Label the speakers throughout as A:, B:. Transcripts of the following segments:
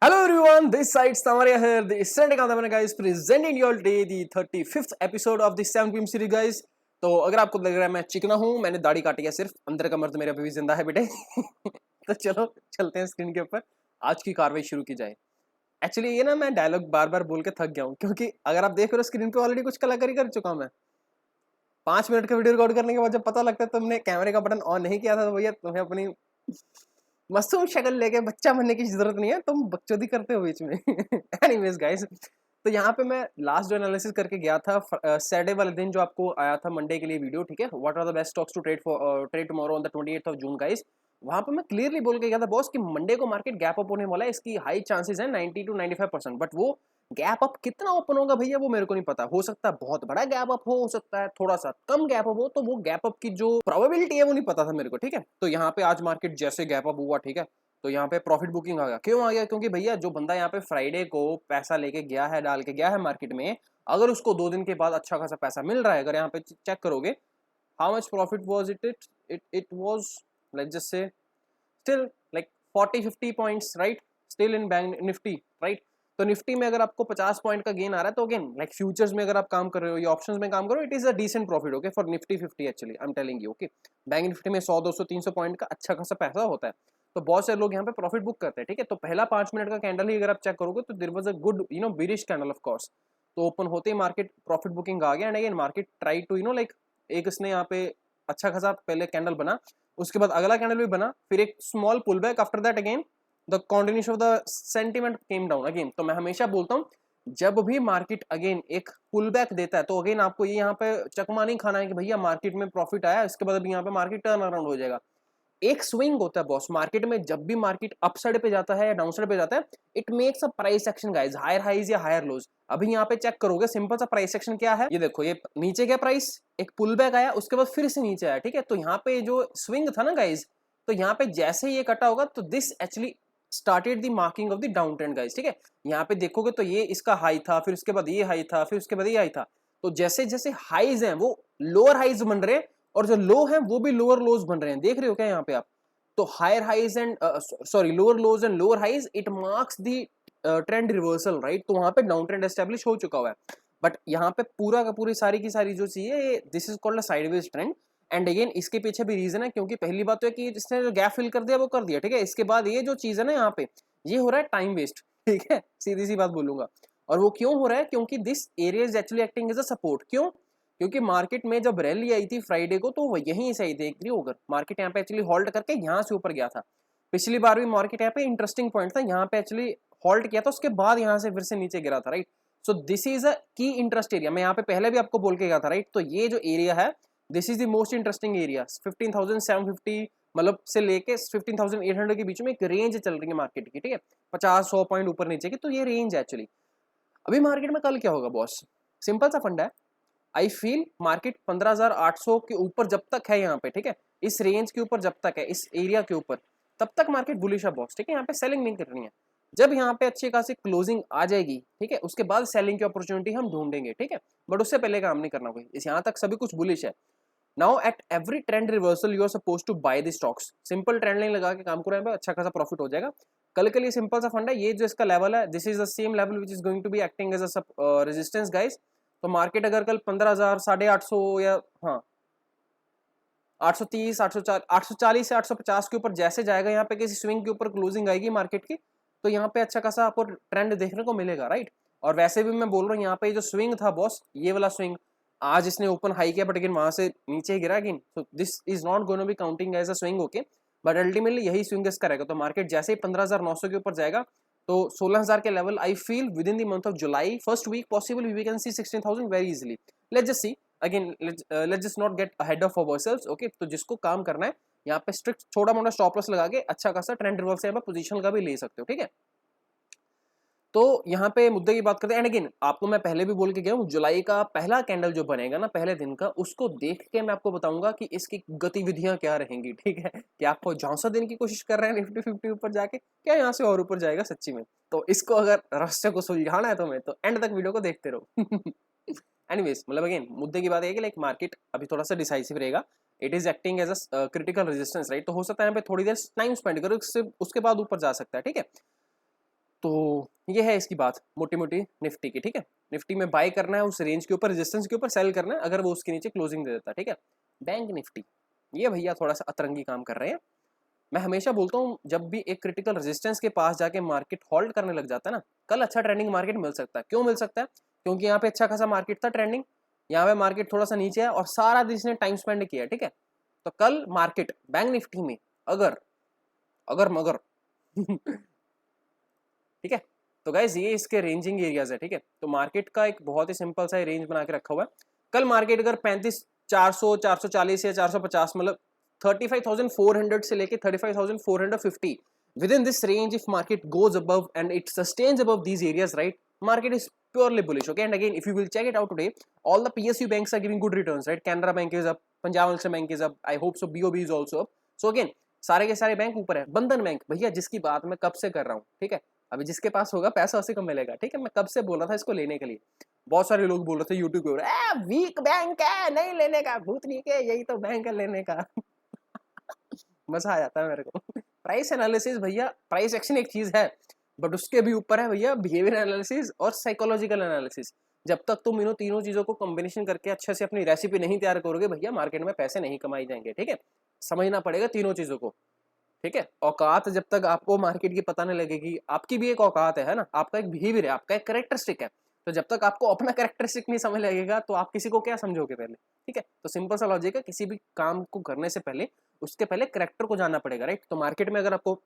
A: Hello everyone, this side Samaria here, the Sunday Kantamana guys, presenting you all today the 35th episode of the 7 PM series guys. तो अगर आपको लग रहा है मैं चिकना हूँ, मैंने दाढ़ी काटी है सिर्फ, अंदर का मर्द मेरे अभी भी जिंदा है बेटे। तो चलो चलते हैं स्क्रीन के ऊपर, आज की कार्रवाई शुरू की जाए। एक्चुअली ये ना मैं डायलॉग बार बार बोल के थक गया हूँ, क्योंकि अगर आप देख रहे हो स्क्रीन पे ऑलरेडी कुछ कलाकारी कर चुका हूँ मैं। 5 मिनट का वीडियो रिकॉर्ड करने के बाद जब पता लगता है तुमने कैमरे का बटन ऑन नहीं किया था, तो भैया तुम्हें अपनी मासूम शक्ल लेके बच्चा बनने की जरूरत नहीं है, तुम बकचोदी करते हो बीच में। एनीवेज गाइस, तो यहाँ पे मैं लास्ट जो एनालिसिस करके गया था सैटरडे वाले दिन, जो आपको आया था मंडे के लिए वीडियो, ठीक है, what are the best stocks to trade tomorrow on the 28th of June guys. वहां पे मैं क्लियरली बोल के गया था बॉस कि मंडे को मार्केट गैप अप होने वाला है, इसकी हाई चांसेस है 90 to 95%, बट वो गैप अप कितना ओपन होगा भैया वो मेरे को नहीं पता। हो सकता है बहुत बड़ा गैप अप हो सकता है थोड़ा सा कम गैप अप हो, तो वो गैप अप की जो प्रोबेबिलिटी है वो नहीं पता था मेरे को, ठीक है। तो यहाँ पे आज मार्केट जैसे गैप अप हुआ, ठीक है, तो यहाँ पे प्रॉफिट बुकिंग आ गया। क्यों आ गया? क्योंकि भैया जो बंदा यहाँ पे फ्राइडे को पैसा लेके गया है, डाल के गया है मार्केट में, अगर उसको 2 दिन के बाद अच्छा खासा पैसा मिल रहा है, अगर यहाँ पे चेक करोगे how much profit was it was let's just say still like 40-50 points, right, still in bank Nifty, right. तो निफ्टी में अगर आपको 50 पॉइंट का गेन आ रहा है, तो अगेन लाइक फ्यूचर्स में अगर आप काम कर रहे हो या ऑप्शंस में काम कर रहे हो, it is a decent profit, okay, for Nifty 50 actually I am telling you, okay. Bank Nifty में 100, 200, 300 पॉइंट का अच्छा खासा पैसा होता है, तो बहुत सारे लोग यहाँ पे प्रॉफिट बुक करते हैं, ठीक है। तो पहला 5 मिनट का कैंडल ही अगर आप चेक करोगे तो there was a good bearish candle of course. तो ओपन होते ही मार्केट प्रॉफिट बुकिंग आ गया, and again market try to like एक इसने यहाँ पे अच्छा खासा पहले कैंडल बना, उसके बाद अगला कैंडल भी बना, फिर एक small pull back, after that again the continuation of the sentiment came down again. तो मैं हमेशा बोलता हूँ जब भी मार्केट अगेन एक पुल बैक देता है, तो अगेन आपको ये यहाँ पे चकमा नहीं खाना है कि भैया मार्केट में प्रॉफिट आया, इसके बाद अभी यहाँ पे मार्केट टर्न अराउंड हो जाएगा। एक स्विंग होता है बॉस मार्केट में, जब भी मार्केट अप साइड पे जाता है या डाउन साइड पे जाता है, it makes a price action guys, higher highs या हायर लोज। अभी यहाँ पे चेक करोगे सिंपल सा प्राइस एक्शन क्या है, ये देखो, ये नीचे क्या प्राइस, एक पुल बैक आया, उसके बाद फिर से नीचे आया, ठीक है। तो यहाँ पे जो स्विंग था ना गाइज, तो यहाँ पे जैसे ही ये कटा होगा, तो this actually started the marking of the down trend guys, ठीक है। यहाँ पे देखोगे तो ये इसका हाई था, फिर उसके बाद ये हाई था, फिर उसके बाद ये हाई था। तो जैसे जैसे हाईज हैं वो लोअर हाईज बन रहे हैं, और जो लो हैं वो भी लोअर लोज बन रहे हैं, देख रहे हो क्या यहाँ पे आप। तो higher highs and sorry lower lows and lower highs, it marks the trend reversal, right. तो वहां पे डाउन ट्रेंड एस्टेब्लिश हो चुका हुआ है, बट यहाँ पे पूरा का पूरी सारी की सारी जो चीज है, this is called a sideways trend. And again इसके पीछे भी रीजन है, क्योंकि पहली बात तो है कि जिसने जो गैप फिल कर दिया वो कर दिया, ठीक है। इसके बाद ये जो चीज है ना यहाँ पे, ये हो रहा है टाइम वेस्ट, ठीक है, सीधी सी बात बोलूंगा। और वो क्यों हो रहा है? क्योंकि this area is actually acting as a support. क्यों? क्योंकि मार्केट में जब रैली आई थी फ्राइडे को, तो वो यहीं से आई थी, देख रही होगा मार्केट यहाँ पे एक्चुअली हॉल्ट करके यहाँ से ऊपर गया था। पिछली बार भी मार्केट यहाँ पे इंटरेस्टिंग पॉइंट था, यहाँ पे एक्चुअली हॉल्ट किया था, उसके बाद यहाँ से फिर से नीचे गिरा था, right. So this is a की इंटरेस्ट एरिया, मैं यहाँ पे पहले भी आपको बोल के गया था, राइट। तो ये जो एरिया है, this is the most interesting area, 15,750 मतलब से लेके 15,800 के बीच में एक रेंज चल रही है मार्केट की, ठीक है, 50-100 पॉइंट ऊपर नीचे की, तो ये रेंज है एक्चुअली। अभी मार्केट में कल क्या होगा बॉस, सिंपल सा फंडा है। आई फील मार्केट 15,800 के ऊपर जब तक है यहाँ पे, ठीक है, इस रेंज के ऊपर जब तक है, इस एरिया के ऊपर, तब तक मार्केट बुलिश है बॉस, ठीक है। यहाँ पे सेलिंग नहीं करनी है। जब यहाँ पे अच्छी खासी क्लोजिंग आ जाएगी, ठीक है, उसके बाद सेलिंग की अपॉर्चुनिटी हम ढूंढेंगे, ठीक है, बट उससे पहले काम नहीं करना कोई, इस यहाँ तक सभी कुछ बुलिश है। Now at every trend reversal you are suppose to buy the stocks, simple trend line लगा के काम करो, अच्छा खासा प्रॉफिट हो जाएगा। कल के लिए सिंपल सा फंड है, ये जो इसका लेवल है, this is the same level which is going to be acting as a resistance guys. तो मार्केट अगर कल 15,000, 850 या हाँ 830, 840 से 850 के ऊपर जैसे जाएगा, यहाँ पे किसी स्विंग के ऊपर क्लोजिंग आएगी मार्केट की, तो यहाँ पे अच्छा खासा आपको ट्रेंड देखने को मिलेगा, राइट। और वैसे भी मैं बोल रहा हूँ, यहाँ पे जो स्विंग था बॉस, ये वाला स्विंग, आज इसने ओपन हाई किया, बट अगेन वहां से नीचे गिरा again, so this is not going to be counting as a swing, okay. But ultimately यही स्विंग इसका रहेगा। तो मार्केट जैसे ही 15,900 के ऊपर जाएगा, तो 16,000 के level I feel within the month of July first week possible we can see 16,000 very easily. Let's just see again, let's just not get ahead of ourselves, okay. तो जिसको काम करना है यहाँ पे स्ट्रिक्ट छोटा मोटा स्टॉप लॉस लगा के अच्छा खासा ट्रेंड रिवर्सल से पोजीशन का भी ले सकते हो, ठीक है। तो यहाँ पे मुद्दे की बात करते हैं, एंड अगेन आपको मैं पहले भी बोल के गया हूँ, जुलाई का पहला कैंडल जो बनेगा ना पहले दिन का, उसको देख के मैं आपको बताऊंगा कि इसकी गतिविधियां क्या रहेंगी, ठीक है। कि आपको झौंसा देने की कोशिश कर रहे हैं निफ्टी 50 ऊपर जाके, क्या यहाँ से और ऊपर जाएगा सच्ची में। तो इसको अगर रहस्य को सुलझाना है तुम्हें, तो एंड तक वीडियो को देखते रहो। एनीवेज, मतलब अगेन मुद्दे की बात है कि लाइक मार्केट अभी थोड़ा सा डिसाइसिव रहेगा, it is acting as a critical resistance, right. तो हो सकता है यहाँ पे थोड़ी देर टाइम स्पेंड करो, उसके बाद ऊपर जा सकता है, ठीक है। तो ये है इसकी बात मोटी मोटी निफ्टी की, ठीक है। निफ्टी में बाय करना है उस रेंज के ऊपर, रेजिस्टेंस के ऊपर सेल करना है अगर वो उसके नीचे क्लोजिंग दे देता है, ठीक है। बैंक निफ्टी ये भैया थोड़ा सा अतरंगी काम कर रहे हैं। मैं हमेशा बोलता हूँ जब भी एक क्रिटिकल रेजिस्टेंस के पास जाके मार्केट होल्ड करने लग जाता है ना, कल अच्छा ट्रेंडिंग मार्केट मिल सकता है। क्यों मिल सकता है? क्योंकि यहाँ पे अच्छा खासा मार्केट था ट्रेंडिंग, यहाँ पे मार्केट थोड़ा सा नीचे है और सारा दिन इसने टाइम स्पेंड किया, ठीक है। तो कल मार्केट बैंक निफ्टी में अगर अगर मगर ठीक है। तो गाइज ये इसके रेंजिंग एरियाज है, ठीक है। तो मार्केट का एक बहुत ही सिंपल सा रेंज बना के रखा हुआ है। कल मार्केट अगर 35,400 440 या 450 मतलब 35,400 से लेके 35,450 with in this range, if market goes above and it sustains above these areas, right, market is purely bullish, okay. And again, if you will check it out today, all the PSU banks are giving good returns, right. Canara Bank is up, Punjab National Bank is up, I hope so BOB is also up. So again, सारे के सारे bank ऊपर है। बंधन bank भैया जिसकी बात मैं कब से कर रहा हूँ, ठीक है। अभी जिसके पास होगा पैसा उसी को मिलेगा, ठीक है। मैं कब से बोल रहा था इसको लेने के लिए, बहुत सारे लोग बोल रहे थे यूट्यूब पे, वीक बैंक है नहीं लेने का, भूतनी के यही तो बैंक है लेने का मजा आ जाता है मेरे को। प्राइस एनालिसिस भैया, प्राइस एक्शन एक चीज है, बट उसके भी ऊपर है भैया बिहेवियर एनालिसिस और साइकोलॉजिकल एनालिसिस। जब तक तुम इन तीनों चीजों को कॉम्बिनेशन करके अच्छे से अपनी रेसिपी नहीं तैयार करोगे भैया, मार्केट में पैसे नहीं कमाए जाएंगे, ठीक है। समझना पड़ेगा तीनों चीजों को, ठीक है। औकात जब तक आपको मार्केट की पता नहीं लगेगी, आपकी भी एक औकात है ना, आपका एक बिहेवियर है, आपका एक कैरेक्टरिस्टिक है। तो जब तक आपको अपना कैरेक्टरिस्टिक नहीं समझ लगेगा तो आप किसी को क्या समझोगे पहले, ठीक है। तो सिंपल सा लॉजिक है, किसी भी काम को करने से पहले उसके पहले कैरेक्टर को जानना पड़ेगा, राइट। तो मार्केट में अगर आपको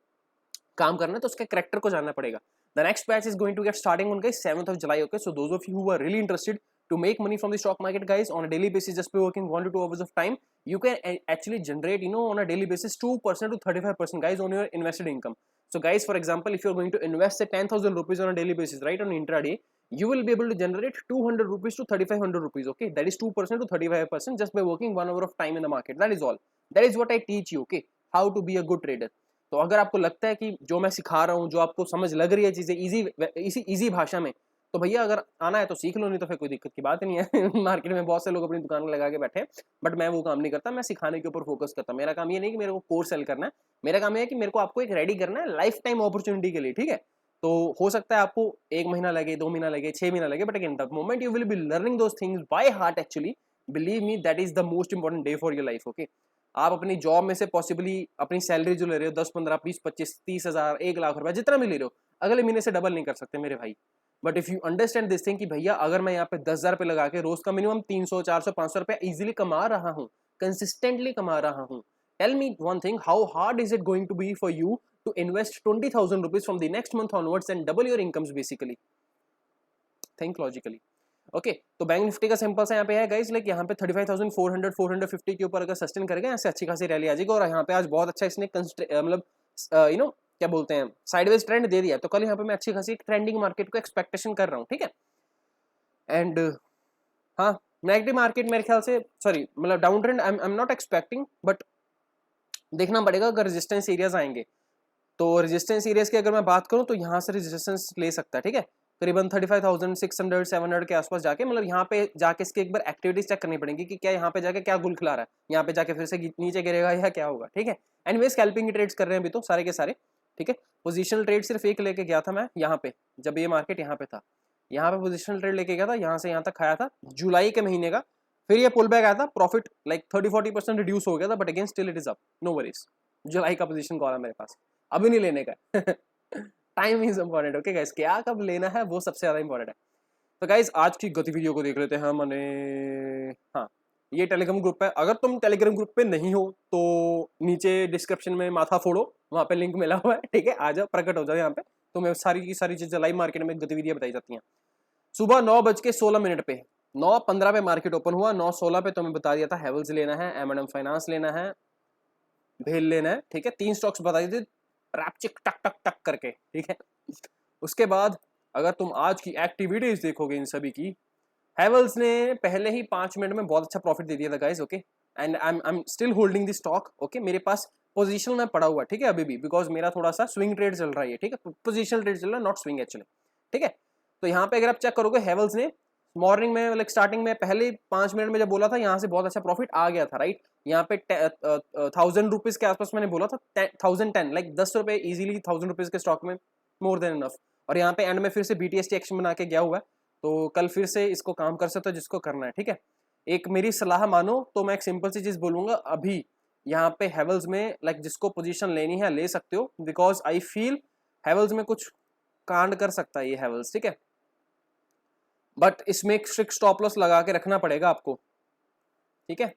A: काम करना है तो उसके कैरेक्टर को जानना पड़ेगा। The next batch is going to get starting on guys 7th of July, okay. So those of you who are really interested to make money from the stock market guys on a daily basis, just by working 1 to 2 hours of time, you can actually generate, you know, on a daily basis 2% to 35% guys on your invested income. So guys, for example, if you're going to invest say 10,000 rupees on a daily basis, right, on intraday, you will be able to generate 200 rupees to 3,500 rupees, okay. That is 2% to 35% just by working 1 hour of time in the market. That is all. That is what I teach you, okay, how to be a good trader. तो अगर आपको लगता है कि जो मैं सिखा रहा हूँ, जो आपको समझ लग रही है चीजें इजी भाषा में, तो भैया अगर आना है तो सीख लो, नहीं तो फिर कोई दिक्कत की बात नहीं है। मार्केट में बहुत से लोग अपनी दुकान लगा के बैठे हैं, बट मैं वो काम नहीं करता, मैं सिखाने के ऊपर फोकस करता हूँ। मेरा काम ये नहीं कि मेरे को कोर्स सेल करना है, मेरा काम ये है कि मेरे को आपको एक रेडी करना है लाइफ टाइम अपॉर्चुनिटी के लिए, ठीक है। तो हो सकता है आपको 1 महीना लगे, 2 महीना लगे, 6 महीना लगे, but again the moment you will be learning those things by heart, actually believe me that is the most important day for your life, okay. आप अपनी जॉब में से पॉसिबली अपनी सैलरी जो ले रहे हो 10 15 20 25 30 हज़ार 1 लाख रुपए जितना भी ले रहे हो, अगले महीने से डबल नहीं कर सकते मेरे भाई। But if you understand this thing कि भैया अगर मैं यहाँ पे 10,000 रुपये लगा के रोज का मिनिमम 300 400 500 रुपया इजिली कमा रहा हूँ, कंसिस्टेंटली कमा रहा हूँ, tell me one thing, how hard is it going to be for you to invest 20,000 rupees from the next month onwards and double your incomes basically. Think logically, okay. तो Bank Nifty का simple सा यहाँ पे है guys, like यहाँ पे 35,400 450 के ऊपर अगर सस्टेन करेगा ऐसे अच्छी खासी रैली आ जाएगी। और यहाँ पे आज बहुत अच्छा इसने मतलब यू नो क्या बोलते हैं साइडवेज ट्रेंड दे दिया, तो कल यहाँ पे मैं अच्छी खासी ट्रेंडिंग मार्केट को एक्सपेक्टेशन कर रहा हूँ, ठीक है। एंड हाँ, नेगेटिव मार्केट मेरे ख्याल से सॉरी मतलब down trend I am not expecting, but देखना पड़ेगा अगर रेजिस्टेंस एरियाज आएंगे। तो रेजिस्टेंस एरियाज की अगर मैं बात करूँ तो यहाँ से रेजिस्टेंस ले सकता है, ठीक है। करीबन 35,600 700 के आसपास जाके, मतलब यहाँ पे जाके इसकी एक बार एक्टिविटीज चेक करनी पड़ेगी कि क्या यहाँ पे जाके क्या गुल खिला रहा है, यहाँ पे जाके फिर से नीचे गिरेगा या क्या होगा, ठीक है। एनीवे स्कैल्पिंग ट्रेड्स कर रहे हैं अभी तो सारे के सारे, ठीक है। पोजिशनल ट्रेड सिर्फ एक लेके गया था मैं यहाँ पे, जब ये मार्केट यहाँ पे था, यहाँ पे पोजिशनल ट्रेड लेके गया था, यहाँ से यहाँ तक खाया था जुलाई के महीने का, फिर ये पुल बैक आया था, प्रॉफिट लाइक 30-40% रिड्यूस हो गया था, but again still it is up, no worries. जुलाई का पोजीशन कॉल है मेरे पास, अभी नहीं लेने का time is important, okay guys, क्या कब लेना है वो सबसे ज्यादा इंपॉर्टेंट है। तो गाइस आज की गतिविधियों को देख लेते हैं मैंने, हाँ ये टेलीग्राम ग्रुप है, अगर तुम टेलीग्राम ग्रुप पे नहीं हो तो नीचे डिस्क्रिप्शन में माथा फोड़ो, वहाँ पे लिंक मिला हुआ है, ठीक है। आ जाओ, प्रकट हो जाओ यहाँ पे, तो मैं सारी की सारी चीजें लाइव मार्केट में गतिविधियां बताई जाती हैं। सुबह 9:16 पे 9:15 पे मार्केट ओपन हुआ, 9:16 पे तुम्हें बता दिया था हैवेल्स लेना है, M&M फाइनेंस लेना है, भेल लेना है, ठीक है। 3 स्टॉक्स बता दिए थे रैपचिक टक टक टक करके, ठीक है। उसके बाद अगर तुम आज की एक्टिविटीज देखोगे इन सभी की, हैवेल्स ने पहले ही 5 मिनट में बहुत अच्छा प्रॉफिट दे दिया था guys, okay. And I am still holding the stock, okay. मेरे पास पोजीशन में पड़ा हुआ, ठीक है, अभी भी, बिकॉज मेरा थोड़ा सा स्विंग ट्रेड चल रहा है, ठीक है, पोजिशनल ट्रेड चल रहा है, नॉट स्विंग एक्चुअली, ठीक है। तो यहाँ पे अगर आप चेक करोगे हैवेल्स ने मॉर्निंग में लाइक स्टार्टिंग में पहले 5 मिनट में जब बोला था यहाँ से बहुत अच्छा प्रॉफिट आ गया था, राइट। यहाँ पे 1,000 रुपीज के आसपास मैंने बोला था, 1010 लाइक 10 रुपए इजीली 1,000 रुपीज के स्टॉक में मोर देन इनफ। और यहाँ पे एंड में फिर से BTST एक्शन बना के गया हुआ है, तो कल फिर से इसको काम कर सकते हो जिसको करना है, ठीक है। एक मेरी सलाह मानो तो मैं एक सिंपल सी चीज बोलूंगा, अभी यहाँ पे हेवल्स में लाइक जिसको पोजीशन लेनी है ले सकते हो, बिकॉज आई फील हेवल्स में कुछ कांड कर सकता है ये हेवल्स, ठीक है। बट इसमें एक स्ट्रिक्ट स्टॉप लॉस लगा के रखना पड़ेगा आपको, ठीक है।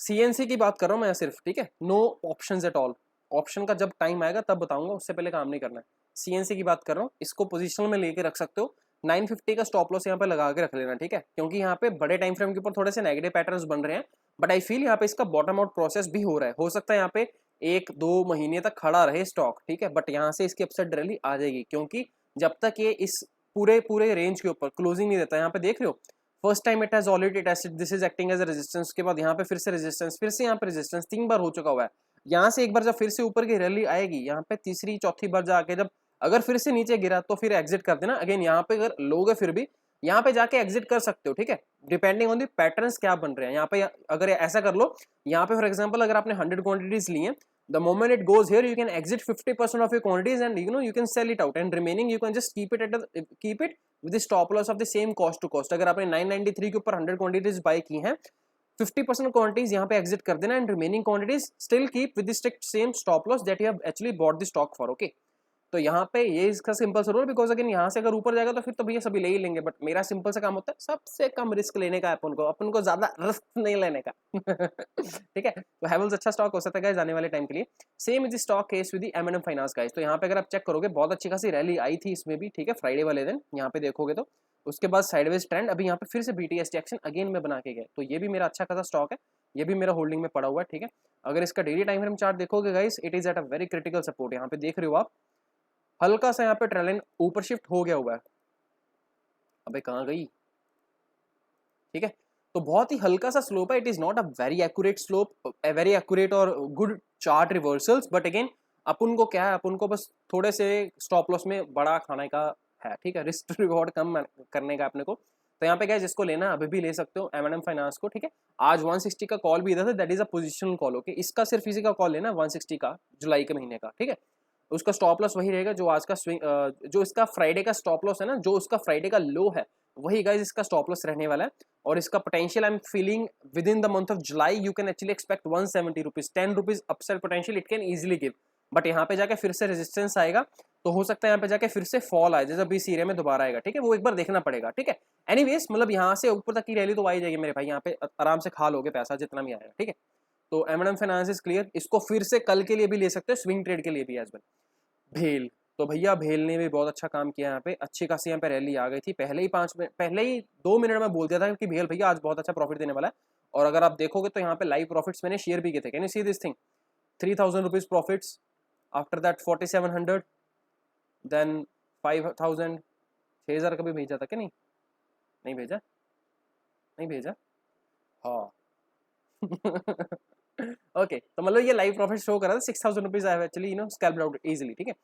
A: CNC की बात कर रहा हूँ मैं सिर्फ, ठीक है, no options at all. Option का जब टाइम आएगा तब बताऊंगा, उससे पहले काम नहीं करना है। CNC की बात कर रहा हूँ, इसको पोजीशन में लेके रख सकते हो। 950 का स्टॉप लॉस यहाँ पे लगा के रख लेना, ठीक है, क्योंकि यहाँ पे बड़े टाइम फ्रेम के ऊपर थोड़े से नेगेटिव पैटर्न्स बन रहे हैं, बट आई फील यहाँ पे इसका बॉटम आउट प्रोसेस भी हो रहा है। हो सकता है यहाँ पे 1-2 महीने तक खड़ा रहे स्टॉक, ठीक है, बट यहाँ से इसकी अपसाइड रैली आ जाएगी, क्योंकि जब तक ये इस पूरे रेंज के ऊपर क्लोजिंग नहीं देता। यहाँ पे देख रहे हो, first time it has already tested, this is acting as a resistance, के बाद यहाँ पे फिर से रेजिस्टेंस, फिर से यहाँ पे रेजिस्टेंस, 3 बार हो चुका हुआ है। यहाँ से एक बार जब फिर से ऊपर की रैली आएगी, यहाँ पे तीसरी चौथी बार जाके जब अगर फिर से नीचे गिरा तो फिर एग्जिट कर देना। अगेन यहाँ पे अगर लोगे फिर भी यहाँ पे जाके एग्जिट कर सकते हो, ठीक है, डिपेंडिंग ऑन दी पैटर्न्स क्या बन रहे हैं। यहाँ पे अगर ऐसा कर लो, यहाँ पे फॉर एग्जांपल अगर आपने 100 क्वांटिटीज ली हैं, the moment it goes here you can exit 50% of your quantities and you can sell it out, and remaining you can just keep it with the stop loss of the same cost to cost। अगर आपने 993 के ऊपर 100 quantities bye की हैं, 50% quantities यहाँ पे exit कर देना, and remaining quantities still keep with the strict same stop loss that you have actually bought the stock for, okay. तो यहाँ पे ये इसका सिंपल सा रूल, बिकॉज अगेन यहाँ से अगर ऊपर जाएगा तो फिर तो भैया सभी ले ही लेंगे, बट मेरा सिंपल सा काम होता है सबसे कम रिस्क लेने का, अपन को ज्यादा रिस्क नहीं लेने का ठीक है। तो हैवल्स अच्छा स्टॉक हो सकता है गाइस आने वाले टाइम के लिए। Same is stock case with M&M finance guys. तो यहाँ पे अगर आप चेक करोगे बहुत अच्छी खासी रैली आई थी इसमें भी, ठीक है, फ्राइडे वाले दिन यहाँ पे देखोगे तो उसके बाद साइडवेज ट्रेंड, अभी यहाँ पे फिर से BTST एक्शन अगेन में बना के गए, तो ये भी मेरा अच्छा खासा स्टॉक है, ये भी मेरा होल्डिंग में पड़ा हुआ है, ठीक है। अगर इसका डेली टाइम फ्रेम चार्ट देखोगे guys, it is at a very critical support. यहाँ पे देख रहे हो आप, हल्का सा यहाँ पे ट्रेंड लाइन ऊपर शिफ्ट हो गया हुआ है, अबे कहाँ गई, ठीक है। तो बहुत ही हल्का सा स्लोप है, it is not a very accurate slope, very accurate और good chart reversals, but again अपन को क्या है, अपन को बस थोड़े से स्टॉप लॉस में बड़ा खाने का है, ठीक है, रिस्क रिवॉर्ड कम करने का अपने को। तो यहाँ पे क्या, जिसको लेना अभी भी ले सकते हो M&M फाइनेंस को, ठीक है। आज 160 का कॉल भी इधर था, that is a positional call, okay. इसका सिर्फ इसी का कॉल लेना 160 का जुलाई के महीने का, ठीक है। उसका स्टॉप लॉस वही रहेगा जो आज का स्विंग, जो इसका फ्राइडे का स्टॉप लॉस है ना, जो उसका फ्राइडे का लो है, वही गाइस इसका स्टॉप लॉस रहने वाला है। और इसका potential I am feeling with in the month of July you can actually expect 170 rupees, 10 rupees upside potential it can easily give. But यहाँ पे जाके फिर से रेजिस्टेंस आएगा, तो हो सकता है यहाँ पे जाके फिर से फॉल आए, जैसे 20 एरिया में दोबारा आएगा, ठीक है, वो एक बार देखना पड़ेगा, ठीक है। एनीवेज मतलब यहाँ से ऊपर तक की रैली तो आई जाएगी मेरे भाई, यहाँ पे आराम से खा लोगे पैसा जितना भी आएगा, ठीक है। तो M&M फाइनेंस इज क्लियर, इसको फिर से कल के लिए भी ले सकते हो, स्विंग ट्रेड के लिए भी एज वेल। भेल, तो भैया भेल ने भी बहुत अच्छा काम किया, यहाँ पे अच्छी खासी यहाँ पे रैली आ गई थी, पहले ही 2 मिनट में बोल दिया था कि भेल भैया आज बहुत अच्छा प्रॉफिट देने वाला है। और अगर आप देखोगे तो यहाँ पे लाइव प्रॉफिट्स मैंने शेयर भी किए थे, can you see this thing, 3000 rupees profits, after that 4700, then 5000, 6000 कभी भेजा था क्या, नहीं भेजा, नहीं भेजा, हाँ ओके तो मतलब ये लाइव प्रॉफिट शो कर रहा था 6000 rupees, I have actually scalped out easily, ठीक है।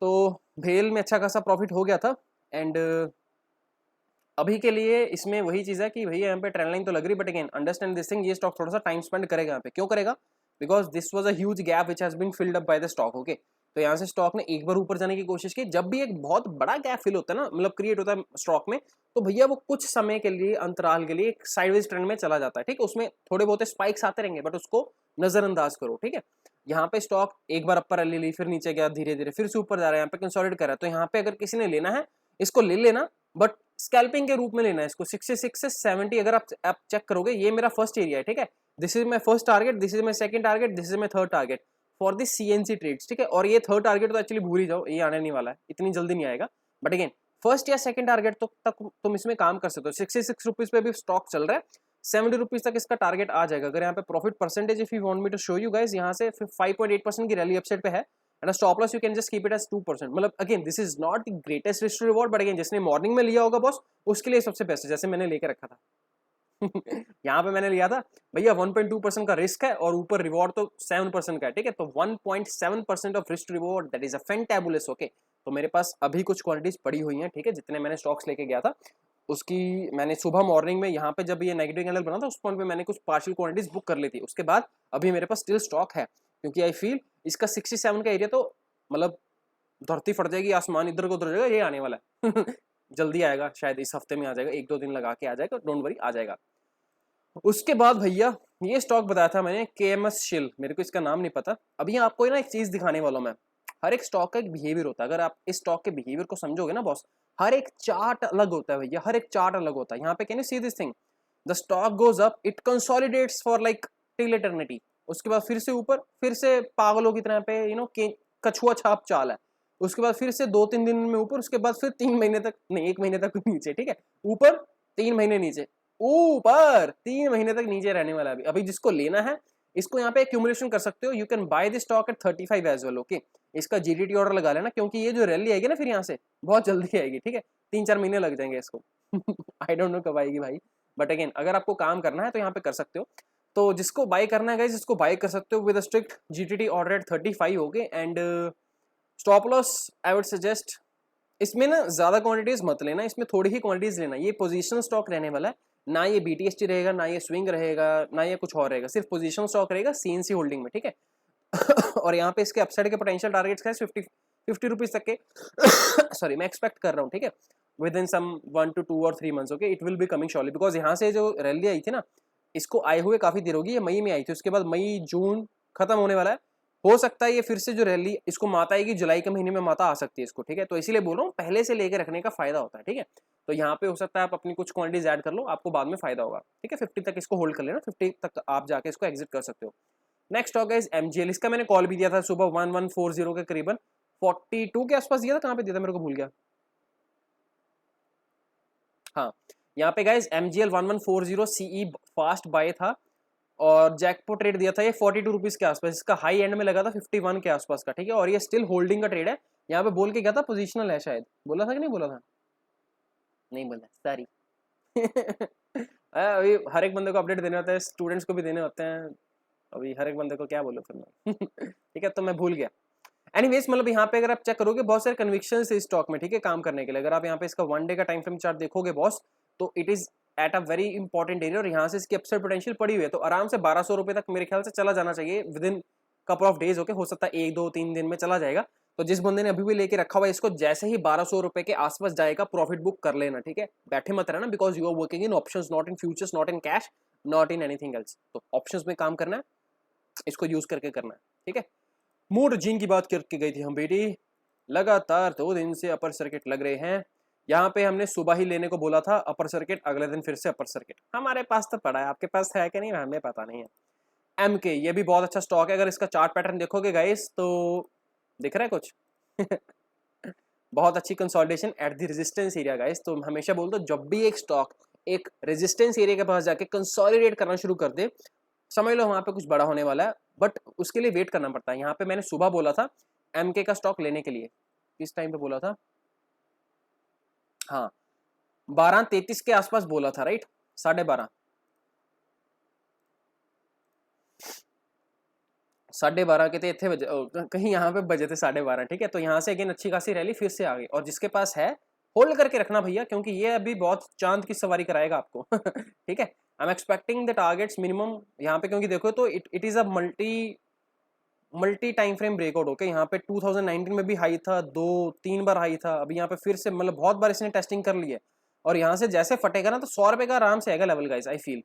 A: तो भेल में अच्छा खासा प्रॉफिट हो गया था, एंड अभी के लिए इसमें वही चीज़ है कि भैया यहाँ पे ट्रेंड लाइन तो लग रही, but again understand this thing, ये स्टॉक थोड़ा सा टाइम स्पेंड करेगा यहाँ पे, क्यों करेगा, because this was a huge gap which has been filled up by the stock, okay. तो यहाँ से स्टॉक ने एक बार ऊपर जाने की कोशिश की, जब भी एक बहुत बड़ा गैप फिल होता है ना, मतलब क्रिएट होता है स्टॉक में, तो भैया वो कुछ समय के लिए, अंतराल के लिए एक साइडवेज ट्रेंड में चला जाता है, ठीक है। उसमें थोड़े बहुत स्पाइक्स आते रहेंगे, बट उसको नजरअंदाज करो, ठीक है। यहाँ पे स्टॉक एक बार अपर रैली ली, फिर नीचे गया, धीरे धीरे फिर से ऊपर जा रहा है, यहाँ पे कंसोलिडेट कर रहा है, तो यहाँ पे अगर किसी ने लेना है इसको ले लेना, बट स्कैल्पिंग के रूप में लेना है इसको। 66 से 70 अगर आप चेक करोगे, ये मेरा फर्स्ट एरिया है, ठीक है, this is my first target, this is my second target, this is my third target for this CNC trades, ठीक है। और ये थर्ड टारगेट तो एक्चुअली भूल ही जाओ, ये आने नहीं वाला है, इतनी जल्दी नहीं आएगा, बट अगेन फर्स्ट या सेकंड टारगेट तो तक तुम इसमें काम कर सकते हो। 66 रुपीज पे भी स्टॉक चल रहा है, 70 रुपीज तक इसका टारगेट आ जाएगा। अगर यहाँ पे profit percentage if you want me to show you guys, यहाँ से 5.8% की रैली अपसाइड पे है, and stop loss you can just keep it as 2%। मतलब again this is not the greatest risk reward, but again जिसने morning में लिया होगा बॉस, उसके लिए सबसे बेस्ट है, जैसे मैंने लेके रखा था यहाँ पे मैंने लिया था भैया 1.2% का रिस्क है और ऊपर रिवॉर्ड तो 7% का है, ठीक है। तो 1.7% of risk reward, that is a fantabulous, okay. तो मेरे पास अभी कुछ क्वांटिटीज पड़ी हुई हैं, ठीक है, जितने मैंने स्टॉक्स लेके गया था उसकी मैंने सुबह मॉर्निंग में यहाँ पे जब ये नेगेटिव कैंडल बना था उस पॉइंट पे मैंने कुछ पार्शियल क्वांटिटीज बुक कर ली थी। उसके बाद अभी मेरे पास स्टिल स्टॉक है, क्योंकि आई फील इसका 67 का एरिया तो मतलब धरती फट जाएगी, आसमान इधर को उधर हो जाएगा, ये आने वाला है जल्दी आएगा, शायद इस हफ्ते में आ जाएगा, 1-2 दिन लगा के आ जाएगा, डोंट वरी, आ जाएगा। उसके बाद भैया ये स्टॉक बताया था मैंने, KMS शिल, मेरे को इसका नाम नहीं पता। अभी आपको ना एक चीज दिखाने वाला हूं मैं। हर एक स्टॉक का एक बिहेवियर होता है, अगर आप इस स्टॉक के बिहेवियर को समझोगे ना बॉस, हर एक चार्ट अलग होता है भैया, हर एक चार्ट अलग होता है। यहाँ पे can you see this thing, the stock goes up, it consolidates for like till eternity, उसके बाद फिर से ऊपर, फिर से पागलों की तरह पे कछुआ छाप चाल है, उसके बाद फिर से 2-3 दिन में ऊपर, उसके बाद फिर 3 महीने तक नहीं, 1 महीने तक नीचे, ठीक है, ऊपर 3 महीने नीचे, ऊपर 3 महीने तक नीचे रहने वाला है। अभी जिसको लेना है इसको यहाँ पे एक्यूमुलेशन कर सकते हो, you can buy this stock at 35 as well, okay. इसका GDT ऑर्डर लगा लेना, क्योंकि ये जो रैली आएगी ना फिर यहाँ से बहुत जल्दी आएगी, ठीक है, 3-4 महीने लग जाएंगे इसको आई डोंट नो कब आएगी भाई, बट अगेन अगर आपको काम करना है तो यहाँ पे कर सकते हो। तो जिसको बाय करना है गाइस, जिसको बाय कर सकते हो with strict GTT order at 35, okay. And stop loss I would suggest, इसमें ना ज्यादा क्वांटिटीज मत लेना, इसमें थोड़ी ही क्वांटिटीज लेना, ये पोजीशन स्टॉक रहने वाला है, ना ये BTST रहेगा, ना ये स्विंग रहेगा, ना ये कुछ और रहेगा, सिर्फ पोजीशन स्टॉक रहेगा CNC होल्डिंग में, ठीक है और यहाँ पे इसके अपसाइड के पोटेंशियल टारगेट्स है 50 रुपीज तक के सॉरी मैं एक्सपेक्ट कर रहा हूँ, ठीक है, within some 1 to 2 or 3 months, okay, it will be coming shortly, because यहाँ से जो रैली आई थी ना, इसको आए हुए काफी देर होगी, ये मई में आई थी, उसके बाद मई जून खत्म होने वाला है, हो सकता है ये फिर से जो रैली इसको माता आएगी, जुलाई के महीने में माता आ सकती है इसको, ठीक है, तो इसीलिए बोल रहा हूँ पहले से लेके रखने का फायदा होता है, ठीक है। तो यहाँ पे हो सकता है आप अपनी कुछ क्वांटिटीज ऐड कर लो, आपको बाद में फायदा होगा, ठीक है, 50 तक इसको होल्ड कर लेना, 50 तक आप जाके इसको एग्जिट कर सकते हो। नेक्स्ट स्टॉक है MGL, इसका मैंने कॉल भी दिया था सुबह 1140 के करीबन, 42 के आसपास दिया था, कहाँ पे दिया था मेरे को भूल गया, हाँ यहाँ पे guys MGL 1140 CE fast buy था, और जैकपॉट रेट दिया था ये 42 रुपीज के आसपास, इसका हाई एंड में लगा था 51 के आसपास का, ठीक है, और ये स्टिल होल्डिंग का ट्रेड है। यहाँ पे बोल के गया था पोजिशनल है, शायद बोला था कि नहीं बोला था, नहीं बोला, सॉरी अभी हर एक बंदे को अपडेट देने होता है, स्टूडेंट्स को भी देने होते हैं, अभी हर एक बंदे को क्या बोलो फिर मैं ठीक है, तो मैं भूल गया। एनीवेज मतलब यहाँ पे अगर आप चेक करोगे बहुत सारे कन्विक्शन है स्टॉक में, ठीक है, काम करने के लिए, अगर आप यहाँ पे इसका 1 डे का टाइम फ्रेम चार्ट देखोगे बॉस, तो it is at a very important area, और यहाँ से इसकी अपसाइड पोटेंशियल पड़ी हुई है, तो आराम से 1200 रुपए तक मेरे ख्याल से चला जाना चाहिए with in couple of days, okay, हो सकता है 1-2-3 दिन में चला जाएगा। तो जिस बंदे ने अभी भी लेके रखा हुआ है इसको, जैसे ही 1200 रुपए के आसपास जाएगा प्रॉफिट बुक कर लेना, ठीक है, बैठे मत रहना, because you are working in options, not in futures, not in cash, not in anything else, तो ऑप्शंस में काम करना है, इसको यूज करके करना है, ठीक है। मूड जिन की बात करके गई थी हम बेटी, लगातार 2 दिन से अपर सर्किट लग रहे हैं, यहाँ पे हमने सुबह ही लेने को बोला था अपर सर्किट, अगले दिन फिर से अपर सर्किट, हमारे पास तो पड़ा है, आपके पास है कि नहीं हमें पता नहीं है। MK ये भी बहुत अच्छा स्टॉक है, अगर इसका चार्ट पैटर्न देखोगे गाइस तो दिख रहा है कुछ बहुत अच्छी consolidation at the resistance area guys, तो हमेशा बोलते हो जब भी एक स्टॉक एक रेजिस्टेंस एरिया के पास जाके कंसोलिडेट करना शुरू कर दे, समझ लो वहां पे कुछ बड़ा होने वाला है, बट उसके लिए वेट करना पड़ता है। यहाँ पे मैंने सुबह बोला था MK का स्टॉक लेने के लिए, किस टाइम पे बोला था, हाँ 12:33 के आसपास बोला था, राइट, 12:30 12:30 के थे बजे, कहीं यहाँ पे बजे थे 12:30, ठीक है, तो यहाँ से अगेन अच्छी खासी रैली फिर से आ गई, और जिसके पास है होल्ड करके रखना भैया, क्योंकि ये अभी बहुत चांद की सवारी कराएगा आपको ठीक है, I am expecting the targets minimum यहाँ पे, क्योंकि देखो तो it is a multi time frame breakout, okay, यहाँ पे 2019 में भी हाई था, 2-3 बार हाई था, अभी यहाँ पे फिर से मतलब बहुत बार इसने टेस्टिंग कर ली है, और यहाँ से जैसे फटेगा ना तो 100 रुपए का आराम से आएगा level guys, I feel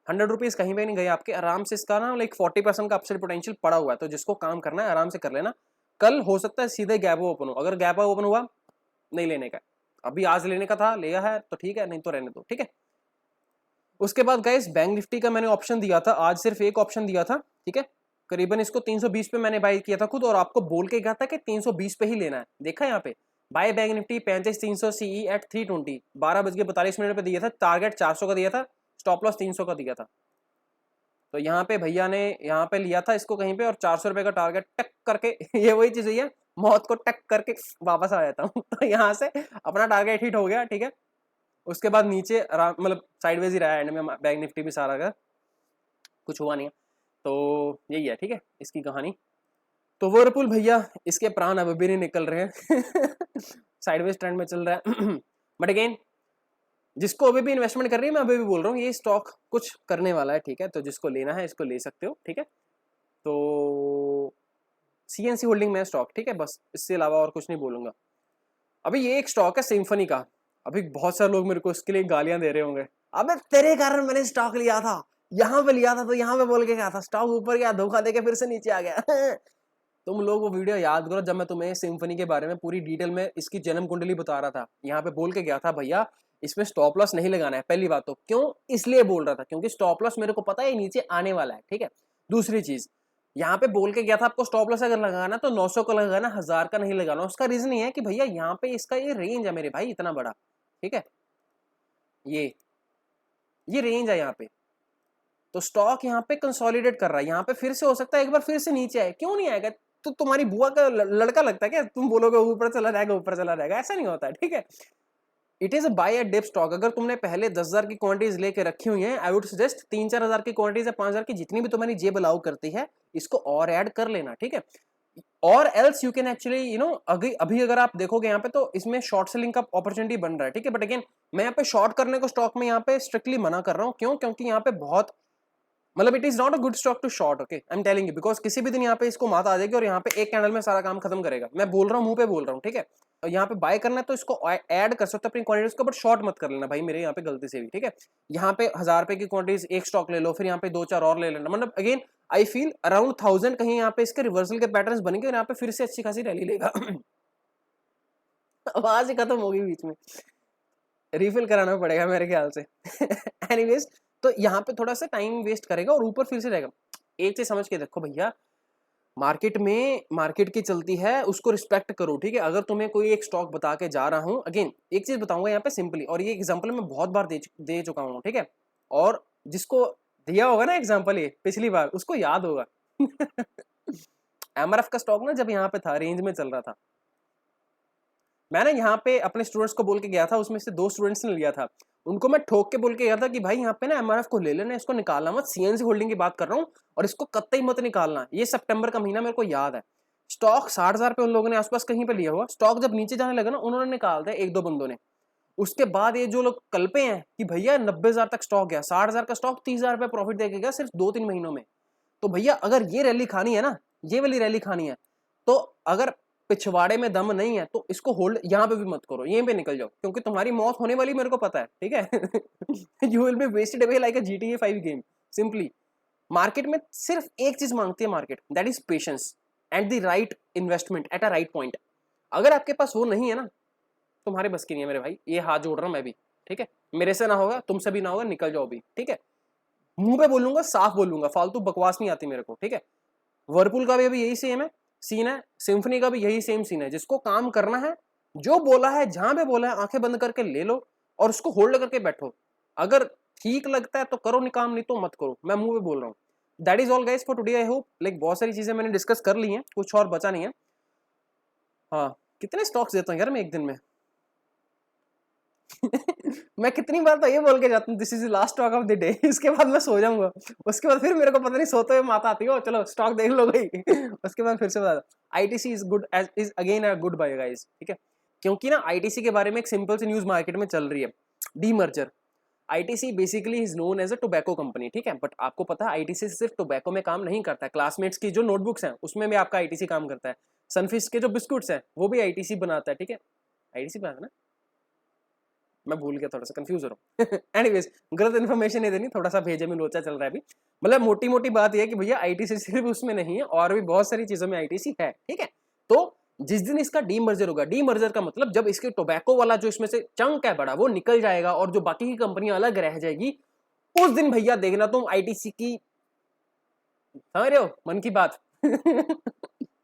A: 100 rupees कहीं पे नहीं गए आपके, आराम से इसका ना लाइक 40% का अपसाइड पोटेंशियल पड़ा हुआ है, तो जिसको काम करना है आराम से कर लेना, कल हो सकता है सीधे गैप ओपन हो, अगर गैप ओपन हुआ नहीं लेने का, अभी आज लेने का था लिया है तो ठीक है, नहीं तो रहने दो, ठीक है। उसके बाद गाइस बैंक निफ्टी का मैंने ऑप्शन दिया था, आज सिर्फ एक ऑप्शन दिया था, ठीक है, करीबन इसको 320 पे मैंने बाय किया था खुद, और आपको बोल के कहा था कि 320 पे ही लेना है, देखा यहाँ पे buy Bank Nifty 35,300 CE at 320, 12:42 पे दिया था, टारगेट 400 का दिया था, स्टॉप लॉस 300 का दिया था, तो यहाँ पे भैया ने यहाँ पे लिया था इसको कहीं पे, और 400 रुपए का टारगेट टक करके ये वही चीज हुई है, मौत को टक करके वापस आ जाता हूँ तो यहाँ से अपना टारगेट हिट हो गया, ठीक है। उसके बाद नीचे आराम मतलब साइडवेज ही रहा एंड में, बैंक निफ्टी भी सारा का कुछ हुआ नहीं है, तो यही है, ठीक है, इसकी कहानी। तो वर्लपूल भैया इसके प्राण अभी भी नहीं निकल रहे हैं साइडवेज ट्रेंड में चल रहा है बट अगेन जिसको अभी भी इन्वेस्टमेंट कर रही है, मैं अभी भी बोल रहा हूँ ये स्टॉक कुछ करने वाला है, ठीक है, तो जिसको लेना है इसको ले सकते हो, ठीक है। तो सीएनसी होल्डिंग में स्टॉक, ठीक है, बस इससे अलावा और कुछ नहीं बोलूंगा। अभी ये एक स्टॉक है सिम्फनी का। अभी बहुत सारे लोग मेरे को इसके लिए गालियां दे रहे होंगे, अबे तेरे कारण मैंने स्टॉक लिया था, यहाँ पे लिया था तो यहाँ पे बोल के गया था, स्टॉक ऊपर गया, धोखा देके फिर से नीचे आ गया। तुम लोग वो वीडियो याद करो जब मैं तुम्हें सिम्फनी के बारे में पूरी डिटेल में इसकी जन्म कुंडली बता रहा था। यहाँ पे बोल के गया था भैया इसमें स्टॉप लॉस नहीं लगाना है। पहली बात तो क्यों इसलिए बोल रहा था क्योंकि स्टॉप लॉस मेरे को पता है नीचे आने वाला है, ठीक है। दूसरी चीज यहाँ पे बोल के गया था आपको स्टॉप लॉस अगर लगाना तो 900 का लगाना, 1000 का नहीं लगाना। उसका रीजन ये है कि भैया यहाँ पे इसका ये रेंज है मेरे भाई इतना बड़ा, ठीक है, ये रेंज है यहाँ पे। तो स्टॉक यहाँ पे कंसोलिडेट कर रहा है, यहाँ पे फिर से हो सकता है एक बार फिर से नीचे आए, क्यों नहीं आएगा? तो तुम्हारी बुआ का लड़का लगता है क्या? तुम बोलोगे ऊपर चला जाएगा ऊपर चला जाएगा, ऐसा नहीं होता है, ठीक है। It is a buy at dip stock. अगर तुमने पहले 10,000 की क्वांटिटीज लेके रखी हुई है, आई वुड सजेस्ट 3-4 हजार की क्वांटिटीज या 5,000 की जितनी भी तुम्हारी जेब अलाउ करती है इसको और ऐड कर लेना, ठीक है। और एल्स यू कैन एक्चुअली अभी अगर आप देखोगे यहाँ पे तो इसमें शॉर्ट सेलिंग का अपॉर्चुनिटी बन रहा है, ठीक है। बट अगेन मैं यहाँ पे शॉर्ट करने को स्टॉक में यहाँ पे स्ट्रिक्टली मना कर रहा हूँ। क्यों? क्योंकि यहाँ पे बहुत मतलब it is not a good stock to short, okay, I am telling you, because किसी भी दिन यहाँ पे इसको मात आ जाएगी और यहाँ पे एक कैंडल में सारा काम खत्म करेगा। मैं बोल रहा हूँ, मुंह पे बोल रहा हूँ, ठीक है। और यहाँ पे बाय करना है तो इसको ऐड कर सकते हो अपनी क्वांटिटीज को, बट शॉर्ट मत कर लेना भाई मेरे यहाँ पे गलती से भी, ठीक है। यहाँ पे 1000 रुपए की क्वांटिटीज एक स्टॉक ले लो, फिर यहाँ पे 2-4 और ले लेना। मतलब अगेन आई फील अराउंड 1000 कहीं यहाँ पे इसके रिवर्सल के पैटर्न्स बनेंगे और यहाँ पे फिर से अच्छी खासी रैली लेगा। आवाज ही खत्म होगी बीच में, रिफिल कराना पड़ेगा मेरे ख्याल से। एनीवेज तो यहाँ पे थोड़ा सा टाइम वेस्ट करेगा और ऊपर फिर से जाएगा। एक चीज समझ के देखो भैया, मार्केट में मार्केट की चलती है, उसको रिस्पेक्ट करो, ठीक है। अगर तुम्हें कोई एक स्टॉक बता के जा रहा हूं, अगेन एक चीज बताऊंगा यहाँ पे सिंपली, और ये एग्जांपल मैं बहुत बार दे चुका हूँ, ठीक है। और जिसको दिया होगा ना एग्जांपल ये पिछली बार उसको याद होगा। एमआरएफ का स्टॉक ना जब यहाँ पे था रेंज में चल रहा था, मैंने यहाँ पे अपने स्टूडेंट्स को बोल के गया था, उसमें से 2 स्टूडेंट्स ने लिया था। उनको मैं ठोक के बोल के गया था कि भाई यहाँ पे ना एमआरएफ को ले लेना, इसको निकालना मत, सीएनसी होल्डिंग की बात कर रहा हूँ, और इसको कतई मत निकालना। ये सितंबर का महीना मेरे को याद है। स्टॉक 60,000 पे उन लोगों ने आसपास कहीं पे लिया हुआ, स्टॉक जब नीचे जाने लगा ना उन्होंने निकाल दिया 1-2 बंदों ने। उसके बाद ये जो लोग कल्पे हैं कि भैया 90,000 तक स्टॉक गया, 60,000 का स्टॉक 30,000 रुपये प्रॉफिट दे के गया सिर्फ 2-3 महीनों में। तो भैया अगर ये रैली खानी है ना, ये वाली रैली खानी है, तो अगर पिछवाड़े में दम नहीं है तो इसको होल्ड यहाँ पे भी मत करो, यहीं पे निकल जाओ, क्योंकि तुम्हारी मौत होने वाली मेरे को पता है, ठीक है। You will be wasted away like a GTA 5 game simply. Market में सिर्फ एक चीज मांगती है market, that is patience and the right investment at a right point. अगर आपके पास वो नहीं है ना, तुम्हारे बस की नहीं है मेरे भाई, ये हाथ जोड़ रहा हूं मैं भी, ठीक है। मेरे से ना होगा, तुमसे भी ना होगा, निकल जाओ भी, ठीक है। मुंह पे बोलूंगा, साफ बोलूंगा, फालतू बकवास नहीं आती मेरे को, ठीक है। वर्लपूल का भी अभी यही सेम है सीन है, सिम्फनी का भी यही सेम सीन है। जिसको काम करना है, जो बोला है, जहां पे बोला है, आंखें बंद करके ले लो और उसको होल्ड करके बैठो। अगर ठीक लगता है तो करो निकाम, नहीं तो मत करो, मैं मुंह पे बोल रहा हूँ। That is all guys for today. I hope like बहुत सारी चीजें मैंने डिस्कस कर ली हैं, कुछ और बचा नहीं है। हाँ, कितने स्टॉक्स देता हूँ यार मैं एक दिन में? मैं कितनी बार तो ये बोल के जाता हूँ this is the last stock of the day, इसके बाद मैं सो जाऊंगा। उसके बाद फिर मेरे को पता नहीं सोते हुए माता आती हो, चलो स्टॉक देख लो गई। उसके बाद फिर से बता, ITC is good, is again a good buy guys, ठीक है। क्योंकि ना आईटीसी के बारे में एक सिंपल सी न्यूज मार्केट में चल रही है, demerger. ITC basically is known as a tobacco company, ठीक है। बट आपको पता है आईटीसी सिर्फ टोबैको में काम नहीं करता है, क्लासमेट्स की जो नोटबुक्स हैं उसमें भी आपका आईटीसी काम करता है। सनफिस्ट के जो बिस्कुट्स हैं वो भी आईटीसी बनाता है, ठीक है। आईटीसी बनाता है ना, मैं भूल गया, थोड़ा सा कंफ्यूज हो रहा हूँ। एनीवेज गलत इन्फॉर्मेशन नहीं देनी, थोड़ा सा भेजे में लोचा चल रहा है अभी। मतलब मोटी मोटी बात यह है कि भैया आईटीसी सिर्फ उसमें नहीं है, और भी बहुत सारी चीजों में आईटीसी है, ठीक है। तो जिस दिन इसका डीमर्जर होगा, डीमर्जर का मतलब जब इसके टोबैको वाला जो इसमें से चंक है बड़ा वो निकल जाएगा और जो बाकी की कंपनियां अलग रह जाएगी, उस दिन भैया देखना तुम आईटीसी की, समझ रहे हो मन की बात।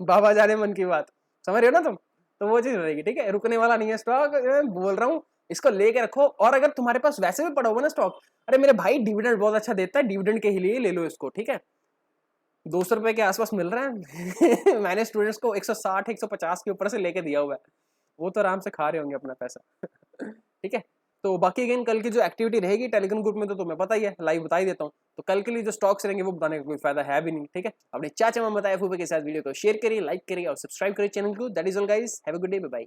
A: बाबा जाने मन की बात, समझ रहे हो ना तुम? तो वो चीज रहेगी, ठीक है। रुकने वाला नहीं है स्टॉक, बोल रहा हूँ, इसको लेके रखो। और अगर तुम्हारे पास वैसे भी पड़ा होगा ना स्टॉक, अरे मेरे भाई डिविडेंड बहुत अच्छा देता है, डिविडेंड के लिए ले लो इसको, ठीक है। 200 रुपए के आसपास मिल रहा है। मैंने स्टूडेंट्स को 160-150 के ऊपर से लेके दिया हुआ है, वो तो आराम से खा रहे होंगे अपना पैसा। ठीक है। तो बाकी अगेन कल की जो एक्टिविटी रहेगी टेलीग्राम ग्रुप में तो तुम्हें पता ही है, लाइव बता ही देता हूँ। तो कल के लिए जो स्टॉक्स रहेंगे वो बताने का कोई फायदा है भी नहीं, ठीक है। अपने चाचा मामा बताया फूफे के साथ वीडियो को शेयर करिए, लाइक करिए और सब्सक्राइब करिए चैनल को। That is all guys, have a good day, bye bye.